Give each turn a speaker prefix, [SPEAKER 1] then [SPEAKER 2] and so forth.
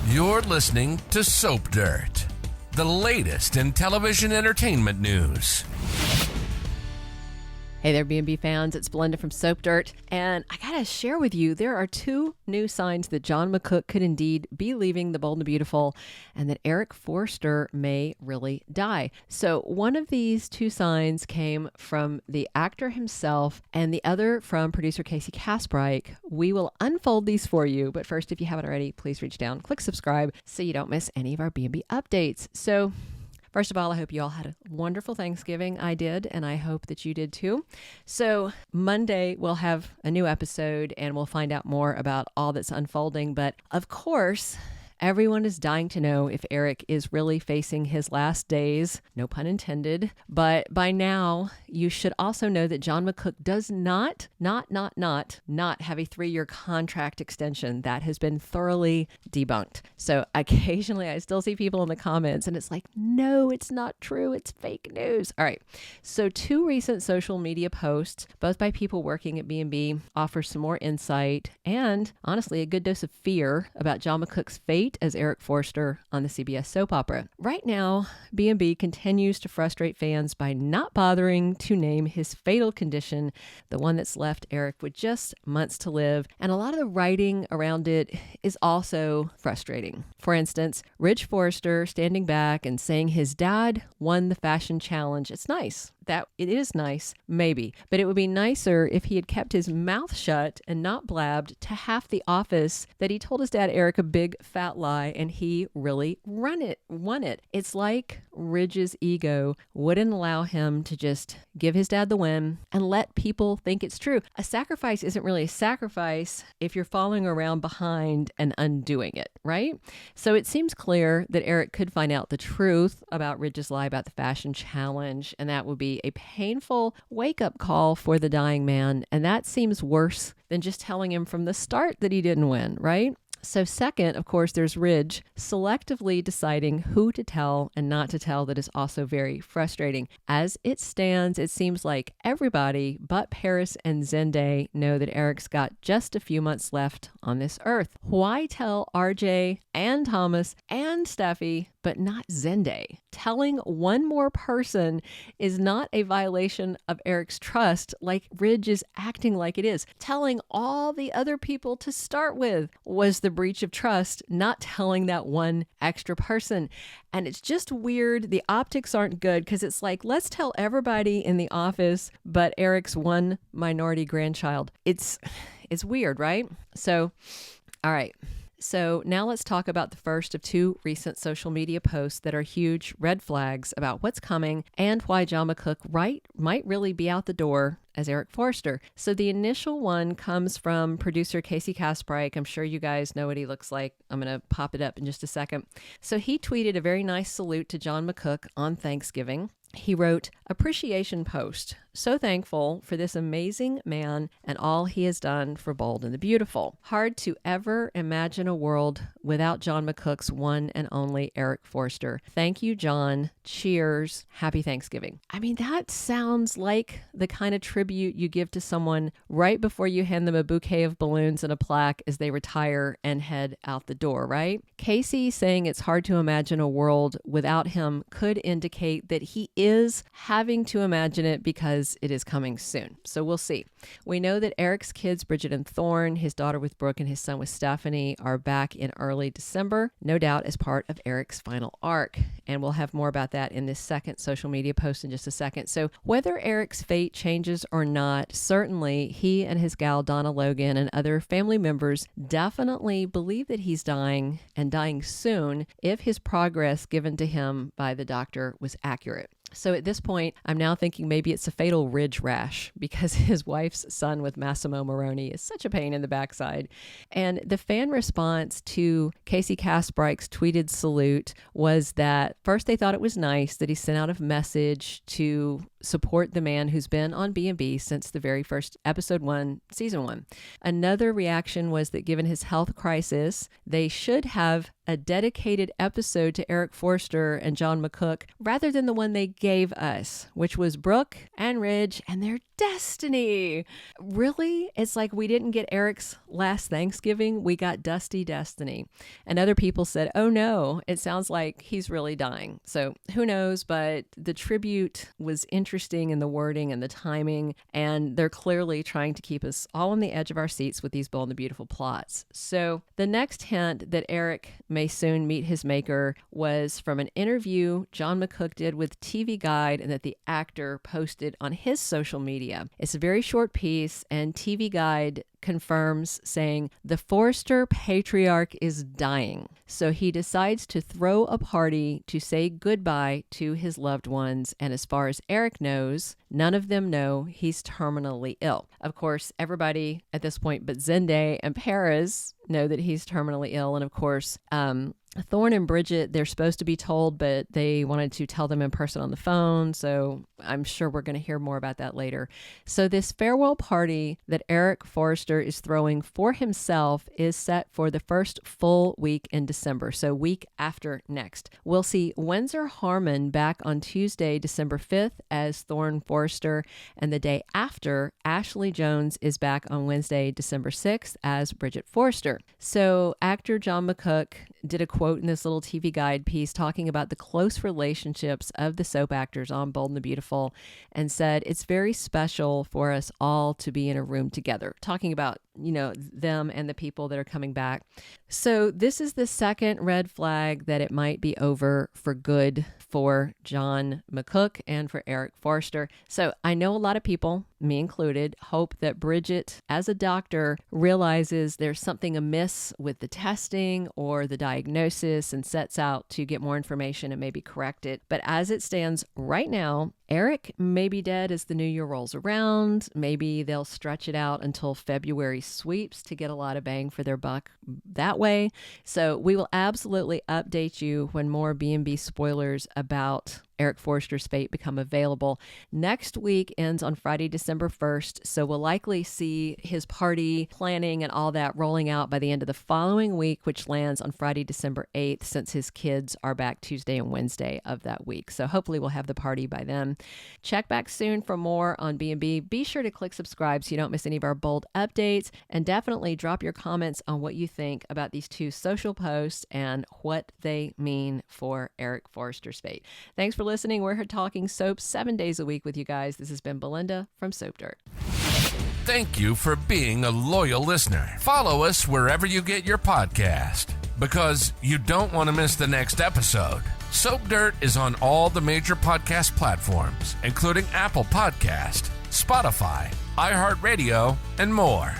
[SPEAKER 1] You're listening to Soap Dirt, the latest in television entertainment news.
[SPEAKER 2] Hey there, B&B fans. It's Belinda from Soap Dirt, and I gotta share with you, there are two new signs that John McCook could indeed be leaving The Bold and the Beautiful, and that Eric Forrester may really die. So one of these two signs came from the actor himself, and the other from producer Casey Kasprike. We will unfold these for you, but first, if you haven't already, please reach down, click subscribe, so you don't miss any of our B&B updates. So first of all, I hope you all had a wonderful Thanksgiving. I did, and I hope that you did too. So Monday, we'll have a new episode, and we'll find out more about all that's unfolding. But of course, everyone is dying to know if Eric is really facing his last days, no pun intended. But by now, you should also know that John McCook does not have a 3-year contract extension. That has been thoroughly debunked. So occasionally I still see people in the comments and it's like, no, it's not true. It's fake news. All right. So 2 recent social media posts, both by people working at B&B, offer some more insight and honestly a good dose of fear about John McCook's fate as Eric Forrester on the CBS soap opera. Right now, B&B continues to frustrate fans by not bothering to name his fatal condition, the one that's left Eric with just months to live. And a lot of the writing around it is also frustrating. For instance, Ridge Forrester standing back and saying his dad won the fashion challenge. It's nice. That it is nice, maybe, but it would be nicer if he had kept his mouth shut and not blabbed to half the office that he told his dad Eric a big fat lie and he really won it. It's like Ridge's ego wouldn't allow him to just give his dad the win and let people think it's true. A sacrifice isn't really a sacrifice if you're following around behind and undoing it, right? So it seems clear that Eric could find out the truth about Ridge's lie about the fashion challenge, and that would be a painful wake-up call for the dying man, and that seems worse than just telling him from the start that he didn't win, right? So second, of course, there's Ridge selectively deciding who to tell and not to tell. That is also very frustrating. As it stands, it seems like everybody but Paris and Zende know that Eric's got just a few months left on this earth. Why tell RJ and Thomas and Steffi, but not Zende? Telling one more person is not a violation of Eric's trust like Ridge is acting like it is. Telling all the other people to start with was the breach of trust, not telling that one extra person. And it's just weird. The optics aren't good because it's like, let's tell everybody in the office but Eric's one minority grandchild. It's weird, right? So, all right. So now let's talk about the first of 2 recent social media posts that are huge red flags about what's coming and why John McCook might really be out the door as Eric Forrester. So the initial one comes from producer Casey Kasprike. I'm sure you guys know what he looks like. I'm going to pop it up in just a second. So he tweeted a very nice salute to John McCook on Thanksgiving. He wrote, "Appreciation post. So thankful for this amazing man and all he has done for Bold and the Beautiful. Hard to ever imagine a world without John McCook's one and only Eric Forrester. Thank you, John. Cheers. Happy Thanksgiving." I mean, that sounds like the kind of tribute you give to someone right before you hand them a bouquet of balloons and a plaque as they retire and head out the door, right? Casey saying it's hard to imagine a world without him could indicate that he is having to imagine it because it is coming soon. So we'll see. We know that Eric's kids, Bridget and Thorne, his daughter with Brooke and his son with Stephanie, are back in early December, no doubt as part of Eric's final arc. And we'll have more about that in this second social media post in just a second. So whether Eric's fate changes or not, certainly he and his gal Donna Logan and other family members definitely believe that he's dying and dying soon if his progress given to him by the doctor was accurate. So at this point, I'm now thinking maybe it's a fatal ridge rash because his wife's son with Massimo Moroni is such a pain in the backside. And the fan response to Casey Kasprike's tweeted salute was that first they thought it was nice that he sent out a message to support the man who's been on B&B since the very first episode 1, season 1. Another reaction was that given his health crisis, they should have a dedicated episode to Eric Forrester and John McCook rather than the one they gave us, which was Brooke and Ridge and their destiny. Really? It's like we didn't get Eric's last Thanksgiving. We got Dusty Destiny. And other people said, oh no, it sounds like he's really dying. So who knows? But the tribute was interesting in the wording and the timing. And they're clearly trying to keep us all on the edge of our seats with these Bold and the Beautiful plots. So the next hint that Eric may soon meet his maker was from an interview John McCook did with TV Guide and that the actor posted on his social media. It's a very short piece, and TV Guide confirms saying the Forrester patriarch is dying. So he decides to throw a party to say goodbye to his loved ones. And as far as Eric knows, none of them know he's terminally ill. Of course, everybody at this point but Zende and Paris know that he's terminally ill. And of course, Thorne and Bridget, they're supposed to be told, but they wanted to tell them in person on the phone. So I'm sure we're going to hear more about that later. So this farewell party that Eric Forrester is throwing for himself is set for the first full week in December. So week after next. We'll see Winsor Harmon back on Tuesday, December 5th as Thorne Forrester. And the day after, Ashley Jones is back on Wednesday, December 6th as Bridget Forrester. So actor John McCook did a quote in this little TV Guide piece talking about the close relationships of the soap actors on Bold and the Beautiful and said, it's very special for us all to be in a room together, talking about, them and the people that are coming back. So this is the second red flag that it might be over for good for John McCook and for Eric Forrester. So I know a lot of people, me included, hope that Bridget, as a doctor, realizes there's something amiss with the testing or the diagnosis and sets out to get more information and maybe correct it. But as it stands right now, Eric may be dead as the new year rolls around. Maybe they'll stretch it out until February sweeps to get a lot of bang for their buck that way. So we will absolutely update you when more B&B spoilers about Eric Forrester's fate become available. Next week ends on Friday, December 1st, so we'll likely see his party planning and all that rolling out by the end of the following week, which lands on Friday, December 8th, since his kids are back Tuesday and Wednesday of that week. So hopefully we'll have the party by then. Check back soon for more on B&B. Be sure to click subscribe so you don't miss any of our Bold updates, and definitely drop your comments on what you think about these two social posts and what they mean for Eric Forrester's fate. Thanks for listening. We're here talking soap 7 days a week with you guys. This has been Belinda from Soap Dirt.
[SPEAKER 1] Thank you for being a loyal listener. Follow us wherever you get your podcast, because you don't want to miss the next episode. Soap Dirt is on all the major podcast platforms, including Apple Podcast, Spotify, iHeartRadio, and more.